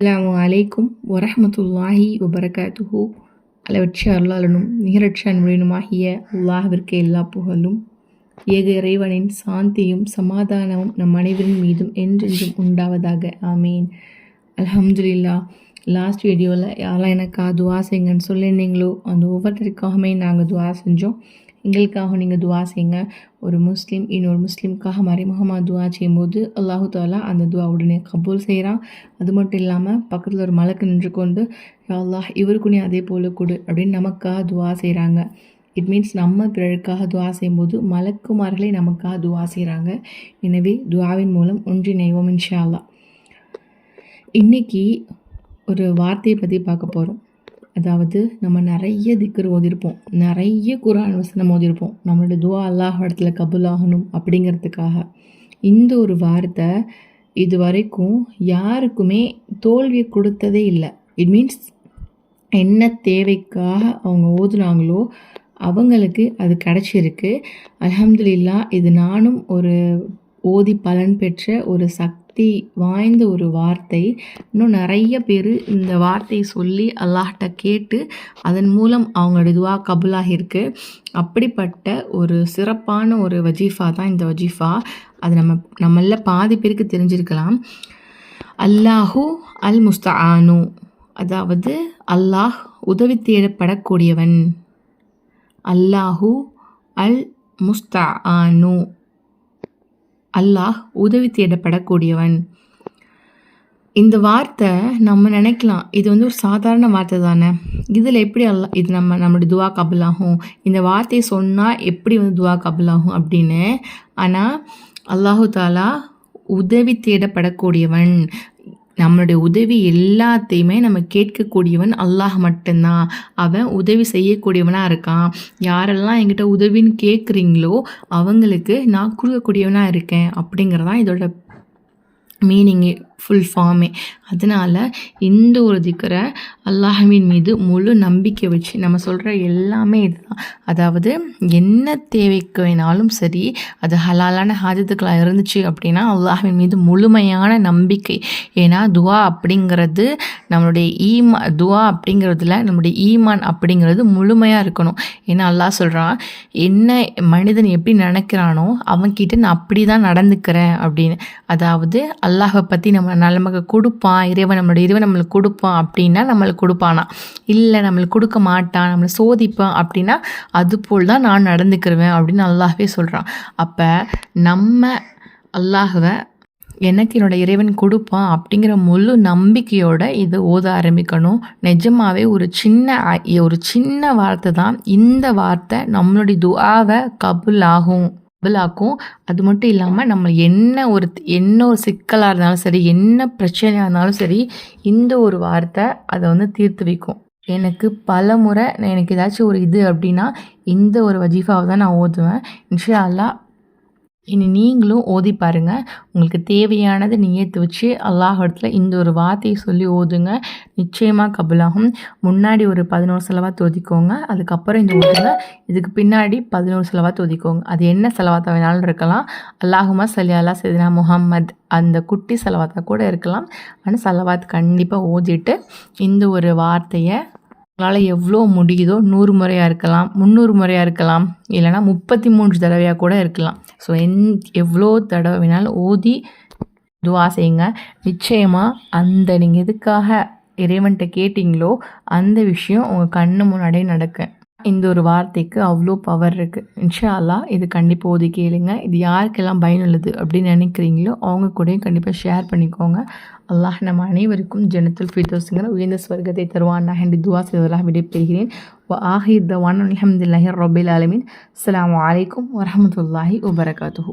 அஸ்ஸலாமு அலைக்கும் வரஹ்மத்துல்லாஹி வபரகாத்துஹு. அளவற்ற அருளாளனும் நிகரற்ற அன்புடனுமாகிய அல்லாஹ்விற்கு எல்லா புகழும், ஏக இறைவனின் சாந்தியும் சமாதானமும் நம் அனைவரின் மீதும் என்றென்றும் உண்டாவதாக. ஆமீன். அல்ஹம்துலில்லாஹ். லாஸ்ட் வீடியோவில் யாரெல்லாம் எனக்கா துவா செய்யுங்கன்னு சொல்லியிருந்தீங்களோ அந்த ஒவ்வொருத்தருக்காகவே நாங்கள் துவா செஞ்சோம். எங்களுக்காக நீங்கள் துவா செய்யுங்க. ஒரு முஸ்லீம் இன்னொரு முஸ்லீமுக்காக மறைமுகமாக துவா செய்யும்போது அல்லாஹு தாலா அந்த துவா உடனே கபூல் செய்கிறான். அது மட்டும் இல்லாமல் பக்கத்தில் ஒரு மலக்கு நின்று கொண்டு யா அல்லாஹ் இவருக்கு நீ அதே போல் கொடு அப்படின்னு நமக்காக துவா செய்கிறாங்க. இட் மீன்ஸ் நம்ம பிறருக்காக துவா செய்யும்போது மலக்குமார்களே நமக்காக துவா செய்கிறாங்க. எனவே துவாவின் மூலம் ஒன்றிணைவோம் இன்ஷா அல்லாஹ். இன்றைக்கி ஒரு வார்த்தையை பற்றி பார்க்க போகிறோம். அதாவது நம்ம நிறைய திக்ர் ஓதிருப்போம், நிறைய குர்ஆன் வசனம் ஓதிருப்போம், நம்மளோட துவா அல்லாஹ் இடத்துல கபூல் ஆகணும் அப்படிங்கிறதுக்காக. இந்த ஒரு வார்த்தை இது வரைக்கும் யாருக்குமே தோல்வியை கொடுத்ததே இல்லை. இட் மீன்ஸ் என்ன தேவைக்காக அவங்க ஓதுனாங்களோ அவங்களுக்கு அது கிடச்சிருக்கு. அல்ஹம்துலில்லாஹ். இது நானும் ஒரு ஓதி பலன் பெற்ற ஒரு சக்தி வாய்ந்த ஒரு வார்த்தை. இன்னும் நிறைய பேர் இந்த வார்த்தையை சொல்லி அல்லாஹ்கிட்ட கேட்டு அதன் மூலம் அவங்களோட துவா கபூலாக இருக்குது. அப்படிப்பட்ட ஒரு சிறப்பான ஒரு வஜீஃபா தான் இந்த வஜீஃபா. அது நம்மள பாதி பேருக்கு தெரிஞ்சிருக்கலாம். அல்லாஹு அல் முஸ்தஆனு, அதாவது அல்லாஹ் உதவி தேடப்படக்கூடியவன். அல்லாஹு அல் முஸ்தஆனு, அல்லாஹ் உதவி தேடப்படக்கூடியவன். இந்த வார்த்தை நம்ம நினைக்கலாம் இது ஒரு சாதாரண வார்த்தை தானே, இதில் எப்படி இது நம்மளுடைய துவா கபூலாகும், இந்த வார்த்தையை சொன்னால் எப்படி துவா கபூலாகும் அப்படின்னு. ஆனால் அல்லாஹு தாலா உதவி தேடப்படக்கூடியவன். நம்மளுடைய உதவி எல்லாத்தையுமே நம்ம கேட்கக்கூடியவன் அல்லாஹ் மட்டும்தான். அவன் உதவி செய்யக்கூடியவனாக இருக்கான். யாரெல்லாம் என்கிட்ட உதவின்னு கேட்குறீங்களோ அவங்களுக்கு நான் கொடுக்கக்கூடியவனாக இருக்கேன் அப்படிங்கிறதான் இதோட மீனிங்கு, ஃபுல் ஃபார்மே. அதனால் இந்த ஒரு திக்கரை அல்லாஹ்வின் மீது முழு நம்பிக்கை வச்சு நம்ம சொல்கிற எல்லாமே இதுதான். அதாவது என்ன தேவைக்கு வேணாலும் சரி, அது ஹலாலான ஹாஜத்துக்களாக இருந்துச்சு அப்படின்னா அல்லாஹ்வின் மீது முழுமையான நம்பிக்கை. ஏன்னா துவா அப்படிங்கிறது நம்மளுடைய துவா அப்படிங்கிறதுல நம்மளுடைய ஈமான் அப்படிங்கிறது முழுமையாக இருக்கணும். ஏன்னா அல்லாஹ் சொல்கிறான், என்ன மனிதன் எப்படி நினைக்கிறானோ அவன்கிட்ட நான் அப்படி தான் நடந்துக்கிறேன் அப்படின்னு. அதாவது அல்லாஹை பற்றி நமக்கு கொடுப்பான் இறைவன், நம்மளுடைய இறைவன் நம்மளுக்கு கொடுப்பான் அப்படின்னா நம்மளுக்கு கொடுப்பானா, இல்லை நம்மளுக்கு கொடுக்க மாட்டான் நம்மளை சோதிப்பான் அப்படின்னா அதுபோல் தான் நான் நடந்துக்கிறவேன் அப்படின்னு அல்லாஹ்வே சொல்கிறான். அப்போ நம்ம அல்லாஹ்வை எனக்கு என்னோட இறைவன் கொடுப்பான் அப்படிங்கிற முழு நம்பிக்கையோடு இதை ஓத ஆரம்பிக்கணும். நிஜமாகவே ஒரு சின்ன வார்த்தை தான். இந்த வார்த்தை நம்மளுடைய துஆவை கபூலாகும். அது மட்டும் இல்லாமல் நம்ம என்ன ஒரு சிக்கலாக இருந்தாலும் சரி, என்ன பிரச்சனையாக இருந்தாலும் சரி, இந்த ஒரு வார்த்தை அதை தீர்த்து வைக்கும். எனக்கு பல முறை எனக்கு ஏதாச்சும் ஒரு இது அப்படின்னா இந்த ஒரு வஜீஃபாவை தான் நான் ஓதுவேன். இன்ஷா அல்லாஹ் இனி நீங்களும் ஓதி பாருங்கள். உங்களுக்கு தேவையானதை நியத்து வச்சு அல்லாஹ் இடத்துல இந்த ஒரு வார்த்தையை சொல்லி ஓதுங்க, நிச்சயமாக கபூலாகும். முன்னாடி ஒரு 11 செலவாத்து ஓதிக்கோங்க, அதுக்கப்புறம் இந்த ஓதுங்க, இதுக்கு பின்னாடி 11 செலவாத்து ஓதிக்கோங்க. அது என்ன செலவாத்தாக வேணாலும் இருக்கலாம். அல்லாஹுமா ஸல்லி அலா சையதினா முஹம்மத் அந்த குட்டி செலவாத்தாக கூட இருக்கலாம். ஆனால் செலவாத் கண்டிப்பாக ஓதிட்டு இந்த ஒரு வார்த்தையை உங்களால் எவ்வளோ முடியுதோ 100 முறையாக இருக்கலாம், 300 முறையாக இருக்கலாம், இல்லைனா 33 தடவையாக கூட இருக்கலாம். ஸோ எவ்வளோ தடவை வேணாலும் ஓதி துவா செய்யுங்க. நிச்சயமாக நீங்கள் எதுக்காக இறைவன்கிட்ட கேட்டிங்களோ அந்த விஷயம் உங்கள் கண்ணு முன்னாடியே நடக்கும். இந்த ஒரு வார்த்தைக்கு அவ்வளோ பவர் இருக்குது. இன்ஷா அல்லாஹ் இது கண்டிப்பாக ஓதி கேளுங்க. இது யாருக்கெல்லாம் பயனுள்ளது அப்படின்னு நினைக்கிறீங்களோ அவங்க கூடயும் கண்டிப்பாக ஷேர் பண்ணிக்கோங்க. அல்லாஹ் நம்ம அனைவருக்கும் ஜன்னத்துல் ஃபிர்தௌஸ்ங்கிற உயர்ந்த ஸ்வர்க்கத்தை தருவானாக என்று துவா செய்வதாக விடைபெறுகிறேன். ஆஹிர் தவானா அல்ஹம்துலில்லாஹி ரப்பில் ஆலமீன். அஸ்ஸலாமு அலைக்கும் வரஹ்மத்துல்லாஹி வபரகாத்துஹு.